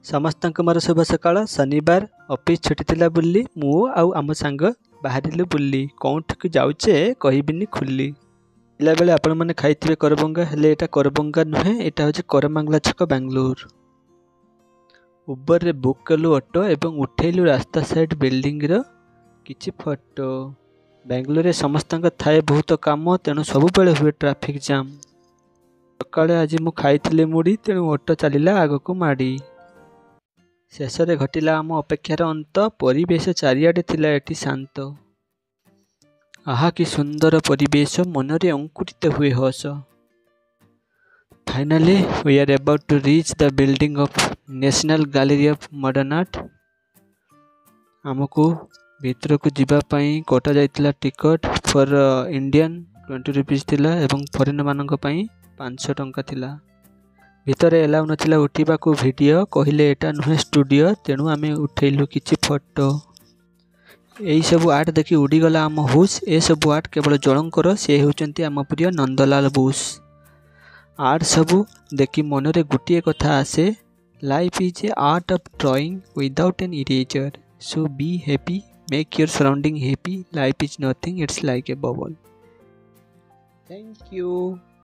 ସମସ୍ତଙ୍କୁ ମୋର ଶୁଭ ସକାଳ। ଶନିବାର ଅଫିସ୍ ଛୁଟି ଥିଲା ବୋଲି ମୁଁ ଆଉ ଆମ ସାଙ୍ଗ ବାହାରିଲୁ ବୁଲି। କେଉଁଠିକୁ ଯାଉଛେ କହିବିନି ଖୁଲି। ପିଲାବେଳେ ଆପଣମାନେ ଖାଇଥିବେ କରବଙ୍ଗା, ହେଲେ ଏଇଟା କରବଙ୍ଗା ନୁହେଁ, ଏଇଟା ହେଉଛି କରମାଙ୍ଗଲା ଛକ ବାଙ୍ଗାଲୋର। ଉବରରେ ବୁକ୍ କଲୁ ଅଟୋ ଏବଂ ଉଠେଇଲୁ ରାସ୍ତା ସାଇଡ୍ ବିଲ୍ଡିଂର କିଛି ଫଟୋ। ବାଙ୍ଗାଲୋରରେ ସମସ୍ତଙ୍କ ଥାଏ ବହୁତ କାମ, ତେଣୁ ସବୁବେଳେ ହୁଏ ଟ୍ରାଫିକ୍ ଜାମ୍। ସକାଳେ ଆଜି ମୁଁ ଖାଇଥିଲି ମୁଢ଼ି, ତେଣୁ ଅଟୋ ଚାଲିଲା ଆଗକୁ ମାଡ଼ି। ଶେଷରେ ଘଟିଲା ଆମ ଅପେକ୍ଷାର ଅନ୍ତ। ପରିବେଶ ଚାରିଆଡ଼େ ଥିଲା ଏଠି ଶାନ୍ତ। ଆହା କି ସୁନ୍ଦର ପରିବେଶ, ମନରେ ଅଙ୍କୁରିତ ହୁଏ ହସ। Finally we are about to reach the building of National Gallery of Modern Art। ଆମକୁ ଭିତରକୁ ଯିବା ପାଇଁ କଟା ଯାଇଥିଲା ଟିକଟ। ଫର୍ ଇଣ୍ଡିଆନ୍ 20 rupees ଥିଲା ଏବଂ ଫରେନର ମାନଙ୍କ ପାଇଁ 500 ଟଙ୍କା ଥିଲା। ଭିତରେ ଏଲାଉ ନଥିଲା ଉଠିବାକୁ ଭିଡ଼ିଓ, କହିଲେ ଏଟା ନୁହେଁ ଷ୍ଟୁଡ଼ିଓ, ତେଣୁ ଆମେ ଉଠେଇଲୁ କିଛି ଫଟୋ। ଏଇସବୁ ଆର୍ଟ ଦେଖି ଉଡ଼ିଗଲା ଆମ ହୁସ୍। ଏସବୁ ଆର୍ଟ କେବଳ ଜଣଙ୍କର, ସେ ହେଉଛନ୍ତି ଆମ ପ୍ରିୟ ନନ୍ଦଲାଲ ବୋଷ। ଆର୍ଟ ସବୁ ଦେଖି ମନରେ ଗୋଟିଏ କଥା ଆସେ, life is a art of drawing without an eraser. So be happy, make your surrounding happy, life is nothing, it's like a bubble. Thank you.